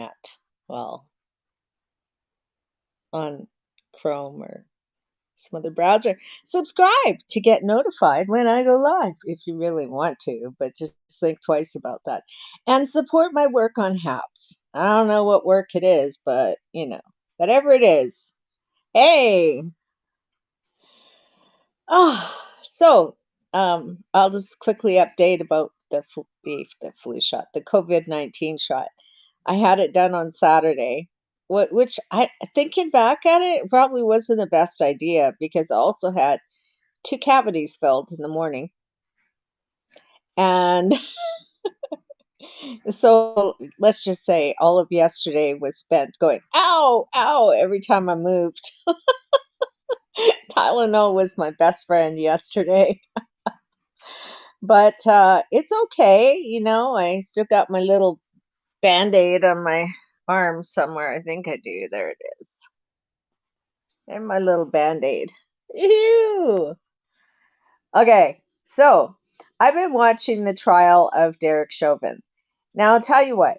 at, well, on Chrome or some other browser. Subscribe to get notified when I go live if you really want to, but just think twice about that. And support my work on HAPS. I don't know what work it is, but whatever it is. Hey, so I'll just quickly update about the flu shot, the COVID-19 shot. I had it done on Saturday. Which I thinking back at it, probably wasn't the best idea because I also had two cavities filled in the morning. And so let's just say all of yesterday was spent going, ow, ow, every time I moved. Tylenol was my best friend yesterday. But it's okay. I still got my little band-aid on my arm somewhere. I think I do. There it is. And my little band-aid. Ew. Okay, so I've been watching the trial of Derek Chauvin. Now, I'll tell you what,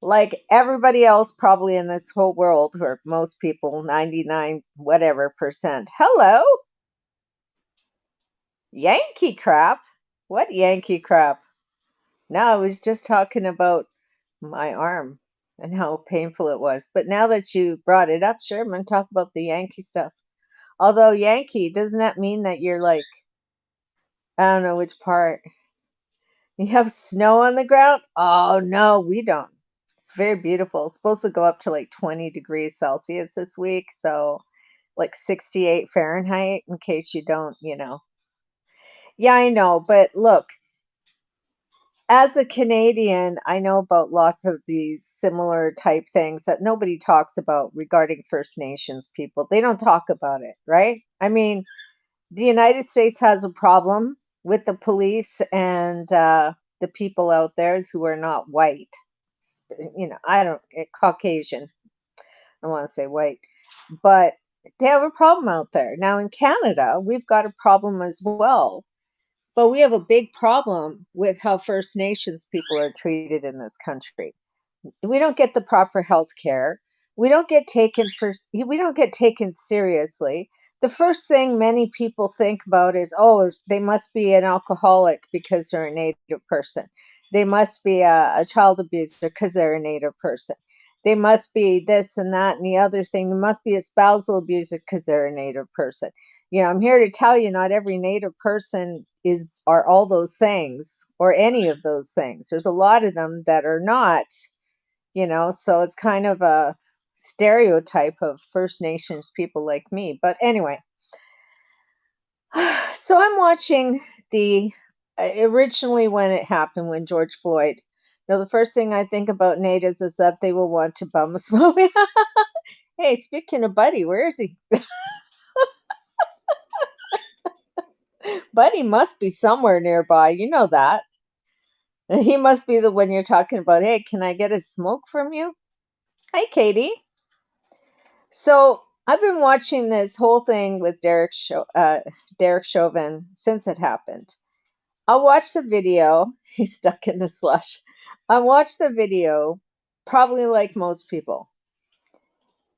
like everybody else probably in this whole world, or most people, 99 whatever percent, hello, Yankee crap. What Yankee crap? No, I was just talking about my arm and how painful it was. But now that you brought it up, sure, I'm going to talk about the Yankee stuff. Although Yankee, doesn't that mean that you're like, I don't know which part? You have snow on the ground? Oh, no, we don't. It's very beautiful. It's supposed to go up to like 20 degrees Celsius this week. So, like 68 Fahrenheit, in case you don't. Yeah, I know. But look, as a Canadian, I know about lots of these similar type things that nobody talks about regarding First Nations people. They don't talk about it, right? I mean, the United States has a problem with the police and the people out there who are not white. I don't Caucasian. I want to say white, but they have a problem out there. Now in Canada, we've got a problem as well, but we have a big problem with how First Nations people are treated in this country. We don't get the proper health care. We don't get taken seriously. The first thing many people think about is, oh, they must be an alcoholic because they're a Native person. They must be a child abuser because they're a Native person. They must be this and that and the other thing. They must be a spousal abuser because they're a Native person. I'm here to tell you not every Native person are all those things or any of those things. There's a lot of them that are not, so it's kind of a stereotype of First Nations people like me. But anyway, so I'm watching the originally when it happened, when George Floyd. The first thing I think about natives is that they will want to bum a smoke. Hey, speaking of Buddy, where is he? Buddy must be somewhere nearby. You know that. He must be the one you're talking about. Hey, can I get a smoke from you? Hi, Katie. So I've been watching this whole thing with Derek Chauvin since it happened. I'll watch the video. He's stuck in the slush. I watched the video, probably like most people.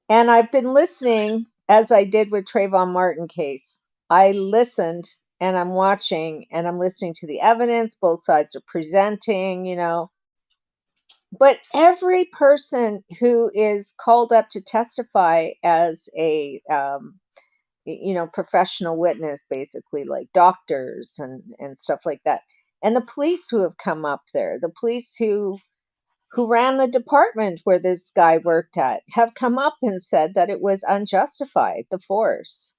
And I've been listening as I did with Trayvon Martin case. I listened and I'm watching and I'm listening to the evidence. Both sides are presenting. But every person who is called up to testify as a professional witness, basically like doctors and stuff like that, and the police who have come up there, the police who ran the department where this guy worked at, have come up and said that it was unjustified, the force.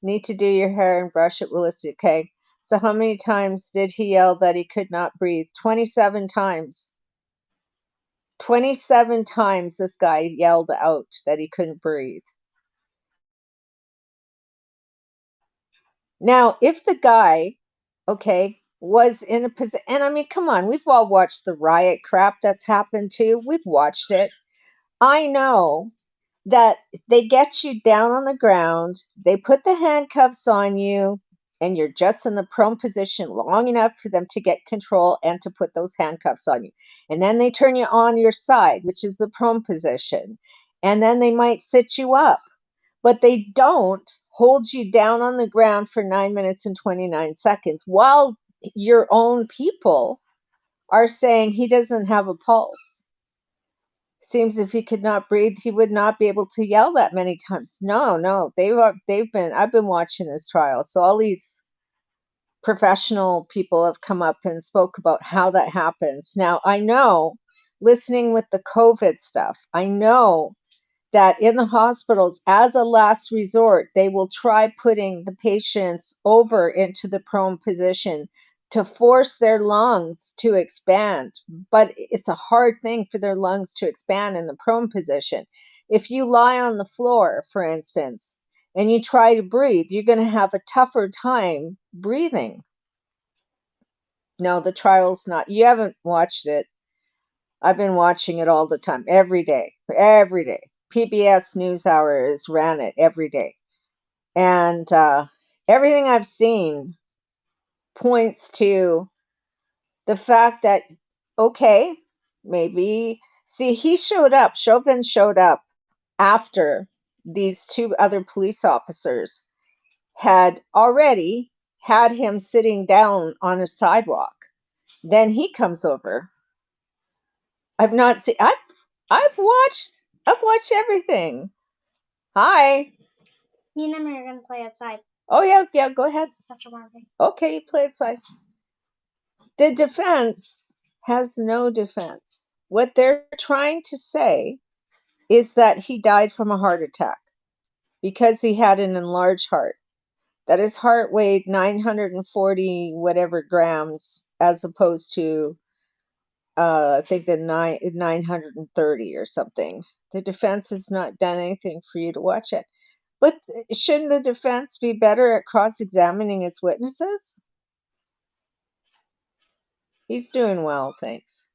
Need to do your hair and brush it, Willis. Okay, so how many times did he yell that he could not breathe? 27 times. 27 times this guy yelled out that he couldn't breathe. Now, if the guy, okay, was in a position, and I mean, come on, we've all watched the riot crap that's happened too. We've watched it. I know that they get you down on the ground, they put the handcuffs on you, and you're just in the prone position long enough for them to get control and to put those handcuffs on you. And then they turn you on your side, which is the prone position. And then they might sit you up, but they don't hold you down on the ground for 9 minutes and 29 seconds while your own people are saying he doesn't have a pulse. Seems if he could not breathe, he would not be able to yell that many times. No, I've been watching this trial. So all these professional people have come up and spoke about how that happens. Now, I know, listening with the COVID stuff, I know that in the hospitals, as a last resort, they will try putting the patients over into the prone position to force their lungs to expand. But it's a hard thing for their lungs to expand in the prone position. If you lie on the floor, for instance, and you try to breathe, you're going to have a tougher time breathing. No, the trial's not. You haven't watched it. I've been watching it all the time, every day, every day. PBS NewsHour ran it every day. And everything I've seen points to the fact that, okay, maybe, see, Chauvin showed up after these two other police officers had already had him sitting down on a sidewalk. Then he comes over. I've not seen, I've watched everything. Hi. Me and Emma are gonna play outside. Oh yeah, go ahead. It's such a warm day. Okay, you play outside. The defense has no defense. What they're trying to say is that he died from a heart attack because he had an enlarged heart. That his heart weighed 940 whatever grams as opposed to I think the 930 or something. The defense has not done anything for you to watch it. But shouldn't the defense be better at cross-examining its witnesses? He's doing well, thanks.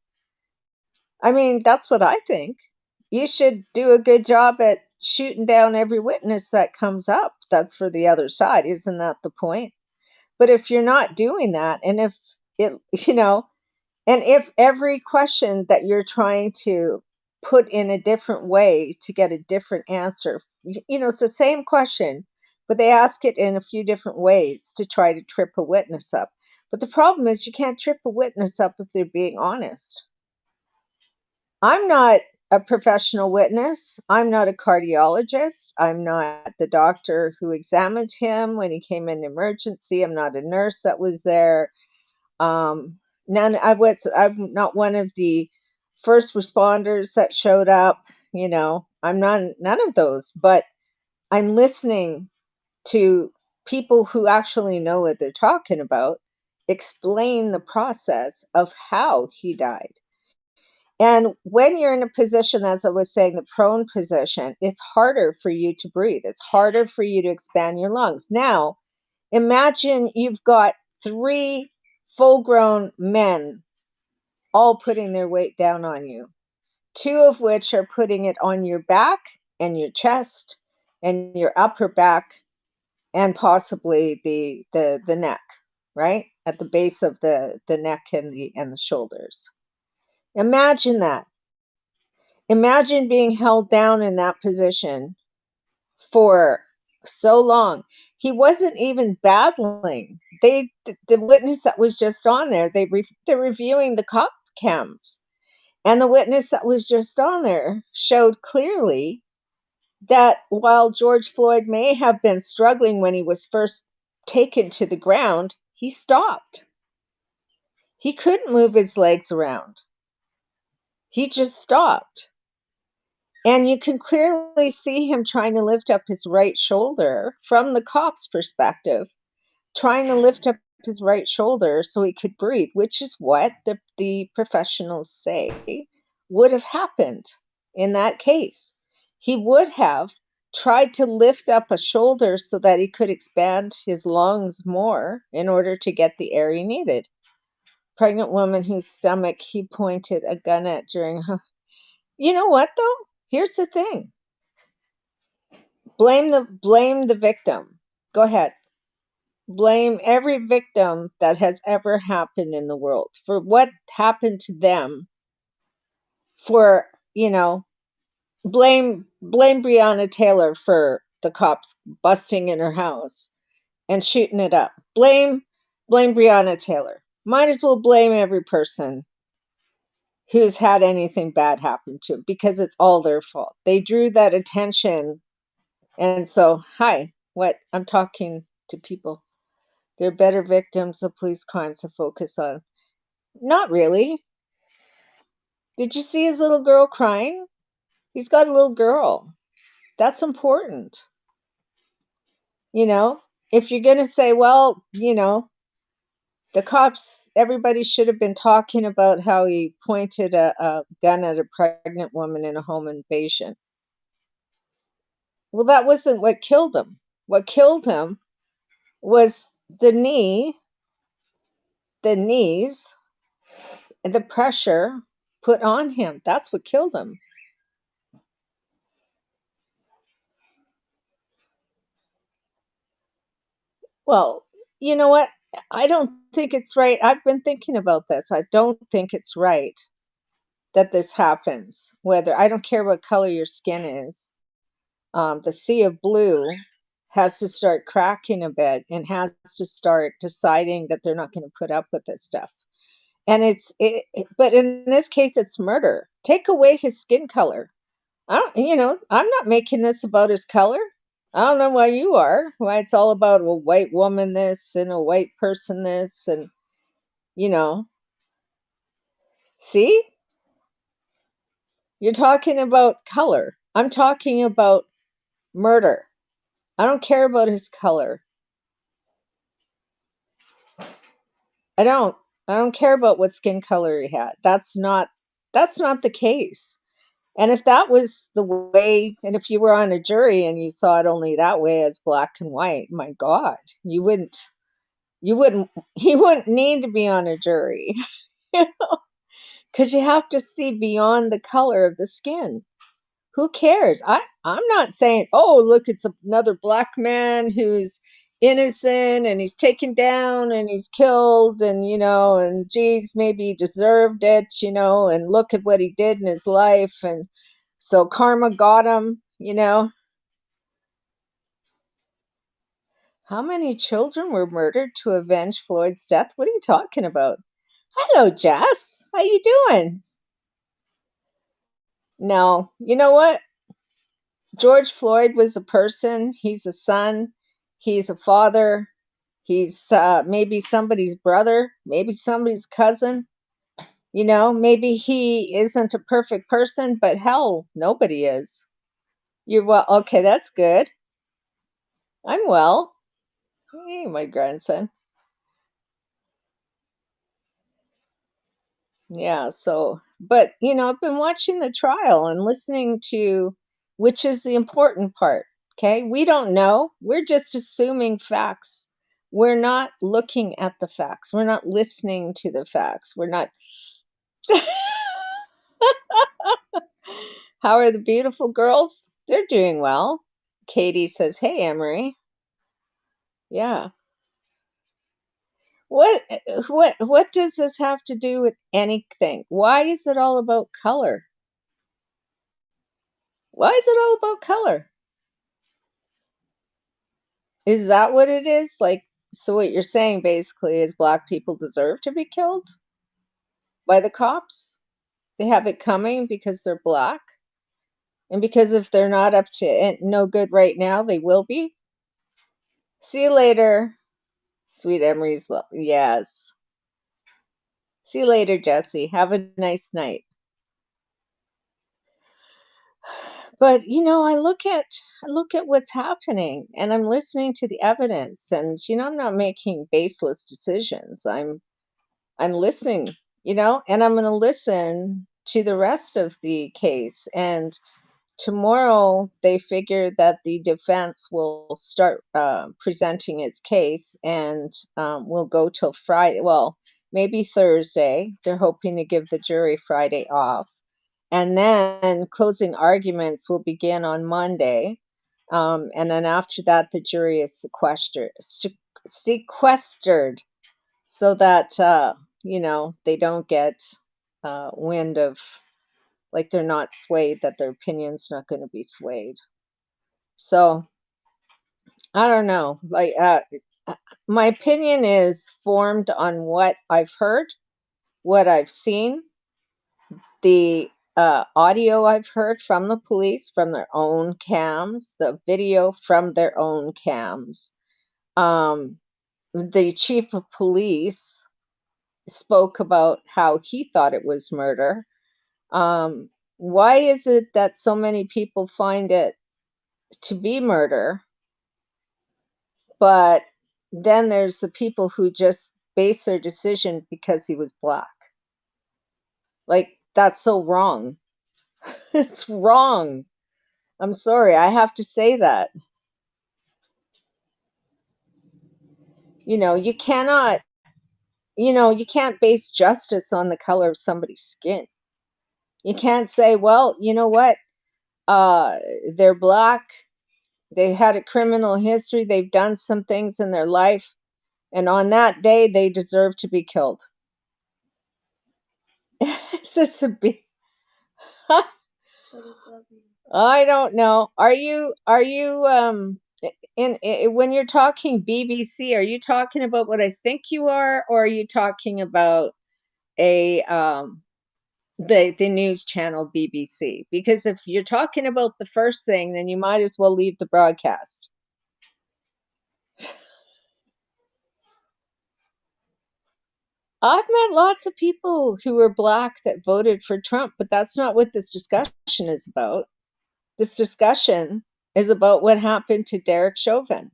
I mean, that's what I think. You should do a good job at shooting down every witness that comes up. That's for the other side. Isn't that the point? But if you're not doing that, and if it, and if every question that you're trying to put in a different way to get a different answer, it's the same question, but they ask it in a few different ways to try to trip a witness up. But the problem is you can't trip a witness up if they're being honest. I'm not a professional witness. I'm not a cardiologist. I'm not the doctor who examined him when he came in emergency. I'm not a nurse that was there. I'm not one of the first responders that showed up. I'm not none of those, but I'm listening to people who actually know what they're talking about explain the process of how he died. And when you're in a position, as I was saying, the prone position, it's harder for you to breathe. It's harder for you to expand your lungs. Now, imagine you've got 3 full-grown men all putting their weight down on you, 2 of which are putting it on your back and your chest and your upper back and possibly the neck, right? At the base of the neck and the shoulders. Imagine that. Imagine being held down in that position for so long. He wasn't even battling. The witness that was just on there, they're reviewing the cop cams, and the witness that was just on there showed clearly that while George Floyd may have been struggling when he was first taken to the ground, he stopped. He couldn't move his legs around. He just stopped. And you can clearly see him trying to lift up his right shoulder from the cop's perspective, trying to lift up his right shoulder so he could breathe, which is what the professionals say would have happened in that case. He would have tried to lift up a shoulder so that he could expand his lungs more in order to get the air he needed. Pregnant woman whose stomach he pointed a gun at during her. You know what though? Here's the thing. Blame the victim. Go ahead. blame every victim that has ever happened in the world for what happened to them, for, blame Breonna Taylor for the cops busting in her house and shooting it up. Blame Breonna Taylor. Might as well blame every person who's had anything bad happen to them, because it's all their fault. They drew that attention. And so, hi, what I'm talking to people. They're better victims of police crimes to focus on. Not really. Did you see his little girl crying? He's got a little girl. That's important. If you're going to say, well, the cops, everybody should have been talking about how he pointed a gun at a pregnant woman in a home invasion. Well, that wasn't what killed him. What killed him was the knees, and the pressure put on him. That's what killed him. Well, you know what? I don't think it's right. I've been thinking about this. I don't think it's right that this happens. I don't care what color your skin is. The sea of blue has to start cracking a bit and has to start deciding that they're not going to put up with this stuff. And but in this case, it's murder. Take away his skin color. I'm not making this about his color. I don't know why you are. Why it's all about a white woman this and a white person this, and you know. See? You're talking about color. I'm talking about murder. I don't care about his color. I don't. I don't care about what skin color he had. That's not the case. And if that was the way, and if you were on a jury and you saw it only that way as black and white, my God, you wouldn't he wouldn't need to be on a jury. Because you have to see beyond the color of the skin. Who cares? I'm not saying, oh, look, it's another black man who's innocent and he's taken down and he's killed, and geez, maybe he deserved it, and look at what he did in his life, and so karma got him. How many children were murdered to avenge Floyd's death? What are you talking about? Hello, Jess. How you doing? No, you know what? George Floyd was a person. He's a son. He's a father. He's maybe somebody's brother, maybe somebody's cousin. Maybe he isn't a perfect person, but hell, nobody is. You're well. Okay, that's good. I'm well. Hey, my grandson. Yeah, but I've been watching the trial and listening to, which is the important part. Okay, we don't know. We're just assuming facts. We're not looking at the facts. We're not listening to the facts. We're not. How are the beautiful girls? They're doing well. Katie says, "Hey, Emery." Yeah. What does this have to do with anything? Why is it all about color? Why is it all about color? Is that what it is? Like, so what you're saying basically is black people deserve to be killed by the cops? They have it coming because they're black? And because if they're not up to no good right now, they will be? See you later, sweet Emery's love. Yes. See you later, Jesse. Have a nice night. But I look at what's happening and I'm listening to the evidence, and I'm not making baseless decisions. I'm listening, and I'm going to listen to the rest of the case. And tomorrow they figure that the defense will start presenting its case, and will go till Friday. Well, maybe Thursday. They're hoping to give the jury Friday off. And then closing arguments will begin on Monday. And then after that, the jury is sequestered so that they don't get wind of, like, they're not swayed, that their opinion's not going to be swayed. So I don't know. Like, my opinion is formed on what I've heard, what I've seen, the audio I've heard from the police, from their own cams, the video from their own cams. The chief of police spoke about how he thought it was murder. Why is it that so many people find it to be murder, but then there's the people who just base their decision because he was black? Like, that's so wrong. It's wrong. I'm sorry, I have to say that. You cannot, you can't base justice on the color of somebody's skin. You can't say, well, you know what? They're black. They had a criminal history. They've done some things in their life. And on that day, they deserve to be killed. Is this a big... I don't know. Are you when you're talking BBC, are you talking about what I think you are, or are you talking about a the news channel BBC? Because if you're talking about the first thing, then you might as well leave the broadcast. I've met lots of people who were black that voted for Trump, but that's not what this discussion is about. This discussion is about what happened to Derek Chauvin.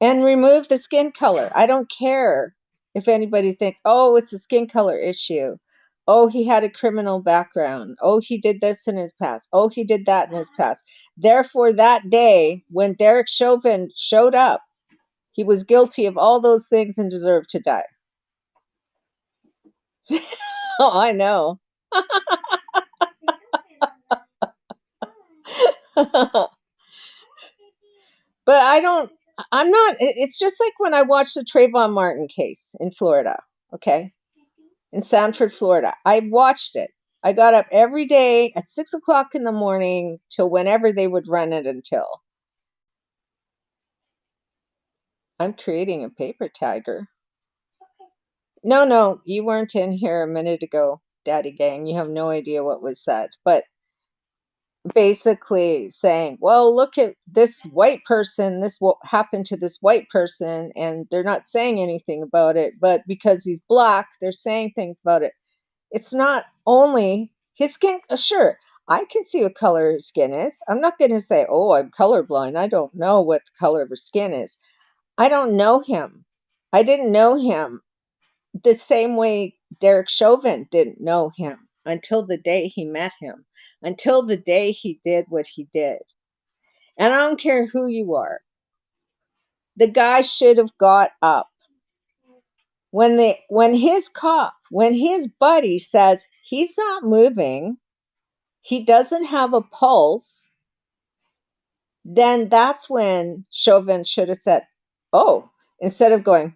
And remove the skin color. I don't care if anybody thinks, oh, it's a skin color issue. Oh, he had a criminal background. Oh, he did this in his past. Oh, he did that in his past. Therefore, that day when Derek Chauvin showed up, he was guilty of all those things and deserved to die. Oh, I know. But I'm not, it's just like when I watched the Trayvon Martin case in Florida, okay? In Sanford, Florida. I watched it. I got up every day at 6 o'clock in the morning till whenever they would run it until. I'm creating a paper tiger. No, you weren't in here a minute ago, Daddy Gang. You have no idea what was said. But basically saying, well, look at this white person, this what happened to this white person, and they're not saying anything about it, but because he's black, they're saying things about it. It's not only his skin. Sure, I can see what color his skin is. I'm not going to say, oh, I'm colorblind. I don't know what the color of his skin is. I don't know him. I didn't know him the same way Derek Chauvin didn't know him until the day he met him, until the day he did what he did. And I don't care who you are. The guy should have got up. When his buddy says he's not moving, he doesn't have a pulse, then that's when Chauvin should have said, oh, instead of going,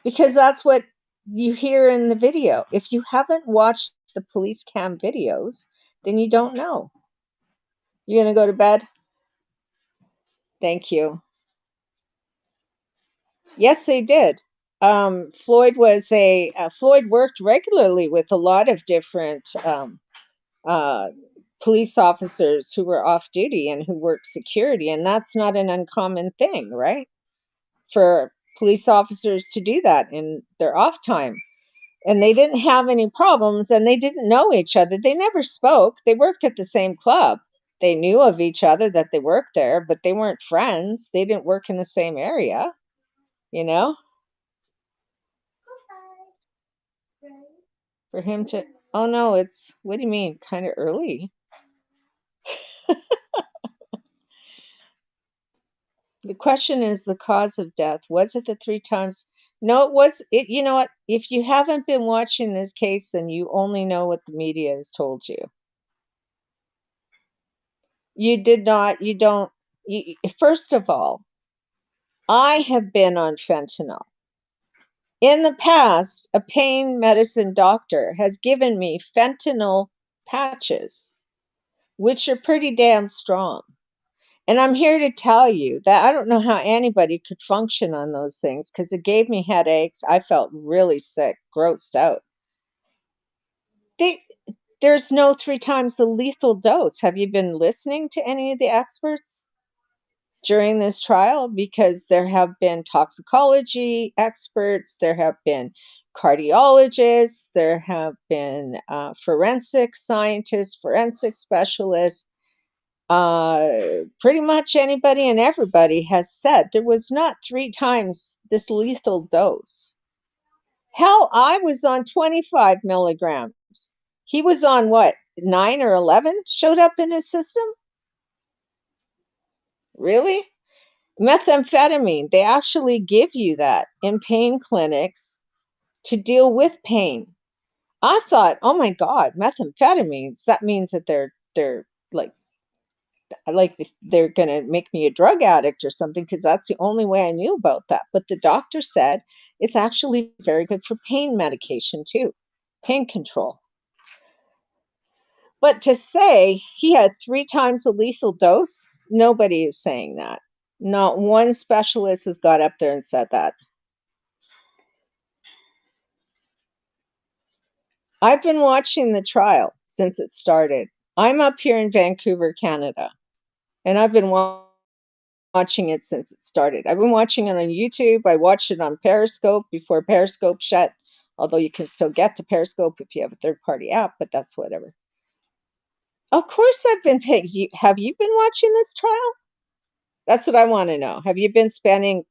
because that's what you hear in the video. If you haven't watched the police cam videos, then you don't know. You gonna go to bed? Thank you. Yes, they did. Floyd worked regularly with a lot of different police officers who were off duty and who worked security, and that's not an uncommon thing, right? For police officers to do that in their off time. And they didn't have any problems, and they didn't know each other. They never spoke. They worked at the same club. They knew of each other, that they worked there, but they weren't friends. They didn't work in the same area, you know? For him to, oh no, what do you mean? Kind of early. The question is the cause of death. Was it the 3 times? No, it was it. You know what? If you haven't been watching this case, then you only know what the media has told you. You did not, you don't, First of all, I have been on fentanyl. In the past, a pain medicine doctor has given me fentanyl patches, which are pretty damn strong. And I'm here to tell you that I don't know how anybody could function on those things because it gave me headaches. I felt really sick, grossed out. They, there's no 3 times the lethal dose. Have you been listening to any of the experts during this trial? Because there have been toxicology experts, there have been cardiologists, there have been forensic scientists, forensic specialists. Pretty much anybody and everybody has said there was not 3 times this lethal dose. Hell, I was on 25 milligrams. He was on what, 9 or 11 showed up in his system? Really? Methamphetamine, they actually give you that in pain clinics to deal with pain. I thought, oh my God, methamphetamines, that means that they're they're going to make me a drug addict or something because that's the only way I knew about that. But the doctor said it's actually very good for pain medication too, pain control. But to say he had 3 times the lethal dose, nobody is saying that. Not one specialist has got up there and said that. I've been watching the trial since it started. I'm up here in Vancouver, Canada, and I've been watching it since it started. I've been watching it on YouTube. I watched it on Periscope before Periscope shut, although you can still get to Periscope if you have a third-party app, but that's whatever. Of course I've been paying. Have you been watching this trial? That's what I want to know. Have you been spending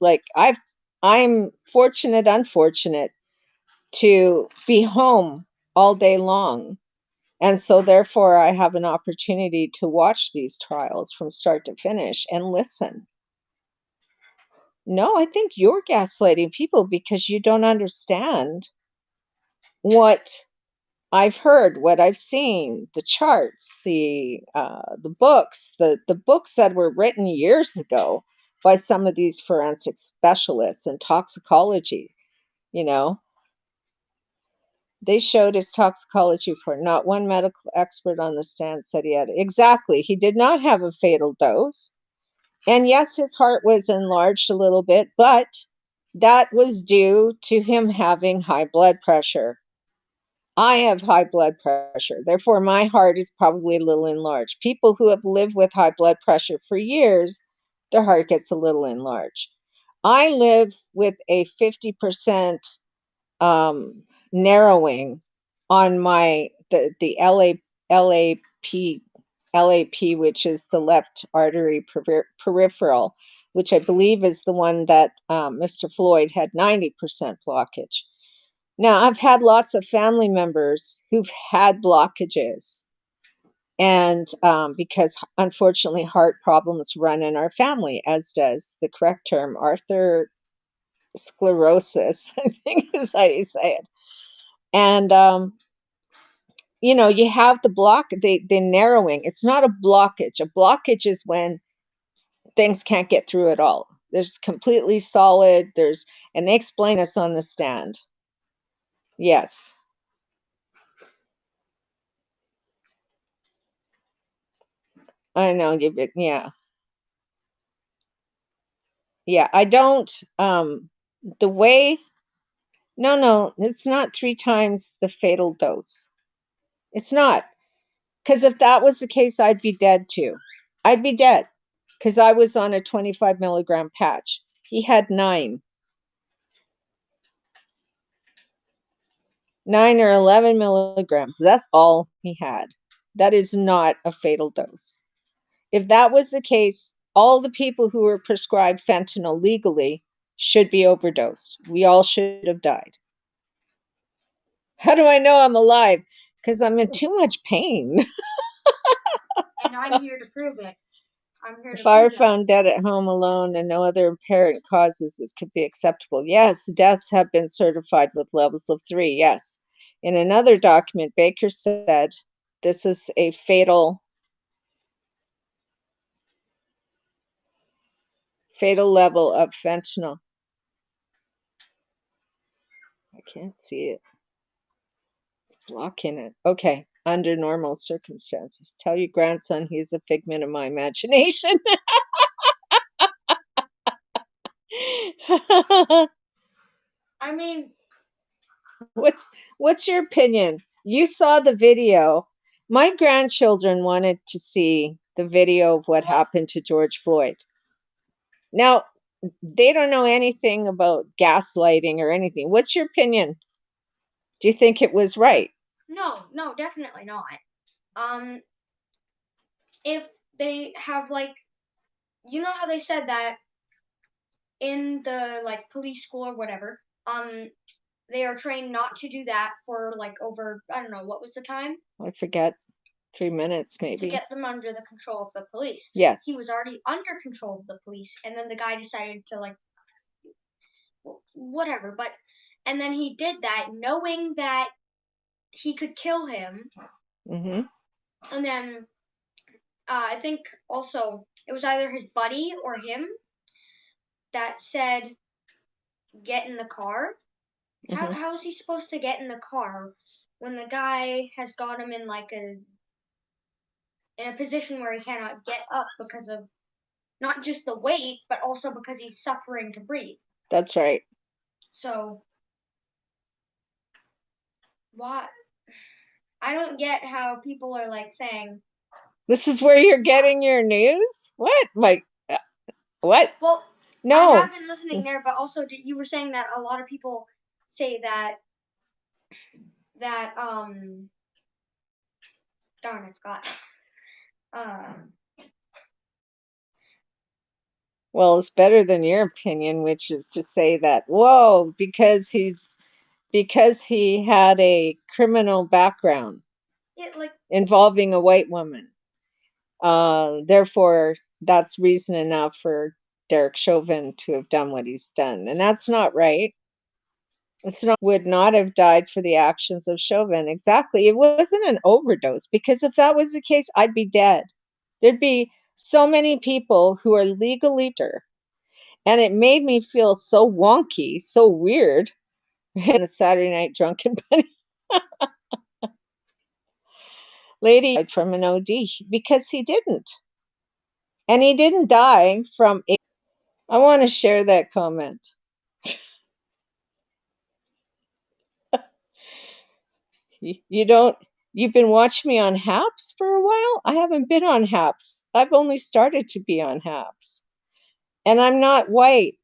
I'm unfortunate to be home all day long. And so therefore I have an opportunity to watch these trials from start to finish and listen. No, I think you're gaslighting people because you don't understand what I've heard, what I've seen, the charts, the books that were written years ago by some of these forensic specialists in toxicology, you know. They showed his toxicology report. Not one medical expert on the stand said he had exactly. He did not have a fatal dose. And yes, his heart was enlarged a little bit, but that was due to him having high blood pressure. I have high blood pressure, therefore, my heart is probably a little enlarged. People who have lived with high blood pressure for years, their heart gets a little enlarged. I live with a 50% narrowing on the LAP, which is the left artery peripheral, which I believe is the one that Mr. Floyd had 90% blockage. Now, I've had lots of family members who've had blockages, and because unfortunately heart problems run in our family, as does the correct term, arthrosclerosis, I think is how you say it. And you have the narrowing. It's not a blockage. A blockage is when things can't get through at all. There's completely solid. And they explain this on the stand. Yes. I know yeah. Yeah, I don't the way no, it's not 3 times the fatal dose. It's not. Because if that was the case, I'd be dead too. I'd be dead. Because I was on a 25 milligram patch. He had 9. 9 or 11 milligrams. That's all he had. That is not a fatal dose. If that was the case, all the people who were prescribed fentanyl legally should be overdosed. We all should have died. How do I know I'm alive? Because I'm in too much pain. And I'm here to prove it. If I were found dead at home alone and no other apparent causes, this could be acceptable. Yes, deaths have been certified with levels of 3. Yes. In another document, Baker said this is a fatal. Fatal level of fentanyl. I can't see it. It's blocking it. Okay. Under normal circumstances. Tell your grandson he's a figment of my imagination. I mean, What's your opinion? You saw the video. My grandchildren wanted to see the video of what happened to George Floyd. Now, they don't know anything about gaslighting or anything. What's your opinion? Do you think it was right? no, definitely not. If they have like, you know how they said that in the like police school or whatever, they are trained not to do that for like over, I don't know, what was the time? I forget. 3 minutes, To maybe. get them under the control of the police. Yes. He was already under control of the police, and then the guy decided to like, whatever. But and then he did that, knowing that he could kill him. Mm-hmm. And then I think also it was either his buddy or him that said, "Get in the car." Mm-hmm. How is he supposed to get in the car when the guy has got him in like in a position where he cannot get up because of not just the weight, but also because he's suffering to breathe? That's right. So why? I don't get how people are like saying, This is where you're getting your news? What? Like, what? well, No. I have been listening there, but also you were saying that a lot of people say that darn, I forgot. Well, it's better than your opinion, which is to say that, whoa, because he had a criminal background Yeah, like involving a white woman. Therefore, that's reason enough for Derek Chauvin to have done what he's done. And that's not right. It's not, would not have died for the actions of Chauvin. Exactly. It wasn't an overdose, because if that was the case, I'd be dead. There'd be so many people who are legally dead. And it made me feel so wonky, so weird. And a Saturday Night Drunken Bunny lady died from an OD because he didn't. And he didn't die from a. I want to share that comment. You don't, you've been watching me on HAPS for a while? I haven't been on HAPS. I've only started to be on HAPS. And I'm not white.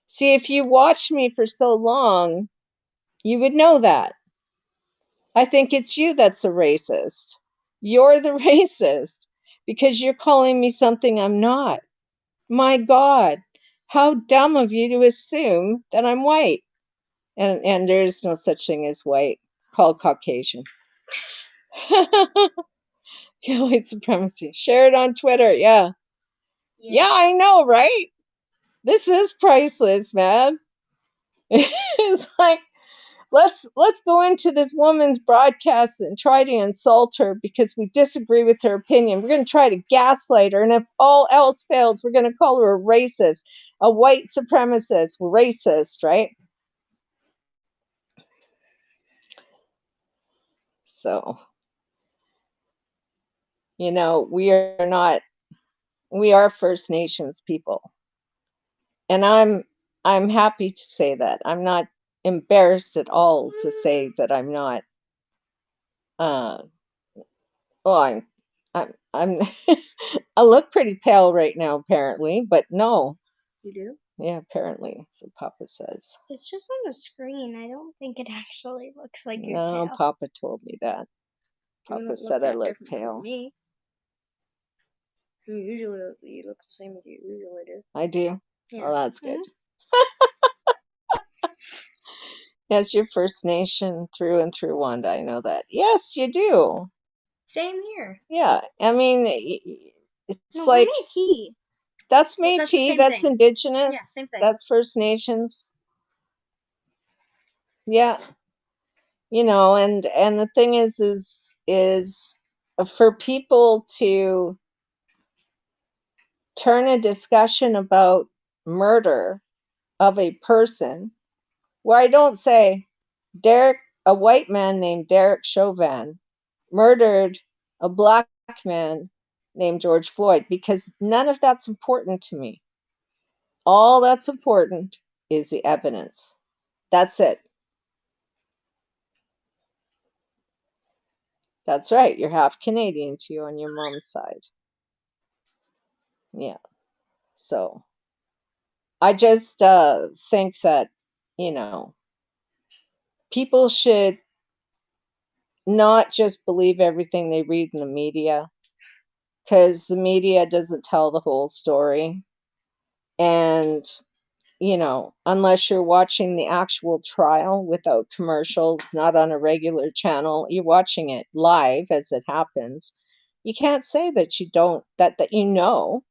See, if you watched me for so long, you would know that. I think it's you that's a racist. You're the racist because you're calling me something I'm not. My God, how dumb of you to assume that I'm white. And there is no such thing as white. It's called Caucasian. Yeah, white supremacy. Share it on Twitter. Yeah. Yeah, I know, right? This is priceless, man. It's like, let's go into this woman's broadcast and try to insult her because we disagree with her opinion. We're going to try to gaslight her, and if all else fails, we're going to call her a racist, a white supremacist, racist, right? So, we are First Nations people. And I'm happy to say that. I'm not embarrassed at all to say that I'm not. Uh, well, I'm I look pretty pale right now, apparently, but no. You do? Yeah, apparently. So Papa says. It's just on the screen. I don't think it actually looks like your No, tail. Papa told me that. Papa said I look pale. Me. Usually you look the same as you usually do. I do? Yeah. Oh, that's good. Yes, you're First Nation through and through, Wanda. I know that. Yes, you do. Same here. Yeah, I mean, it's No, like Métis. that's Well, that's the Métis, same that's thing. Indigenous, Yeah, same thing. that's First Nations. Yeah, and the thing is for people to turn a discussion about murder of a person where I don't say a white man named Derek Chauvin murdered a black man named George Floyd, because none of that's important to me. All that's important is the evidence. That's it. That's right. You're half Canadian too on your mom's side. Yeah. So I just think that, you know, people should not just believe everything they read in the media, because the media doesn't tell the whole story. And, you know, unless you're watching the actual trial without commercials, not on a regular channel, you're watching it live as it happens. You can't say that you don't, that you know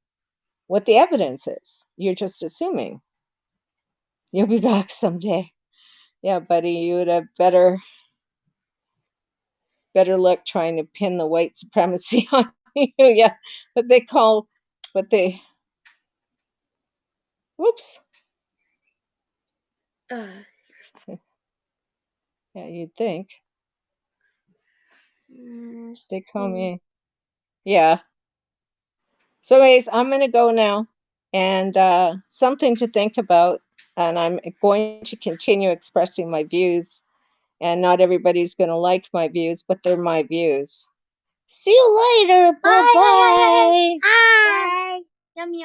what the evidence is. You're just assuming. You'll be back someday. Yeah, buddy, you would have better luck trying to pin the white supremacy on you. Yeah, what they call, what they, whoops. Uh, Yeah, you'd think. They call me, yeah. So anyways, I'm gonna go now, and something to think about, and I'm going to continue expressing my views, and not everybody's gonna like my views, but they're my views. See you later. Bye bye. Bye. Yum yum.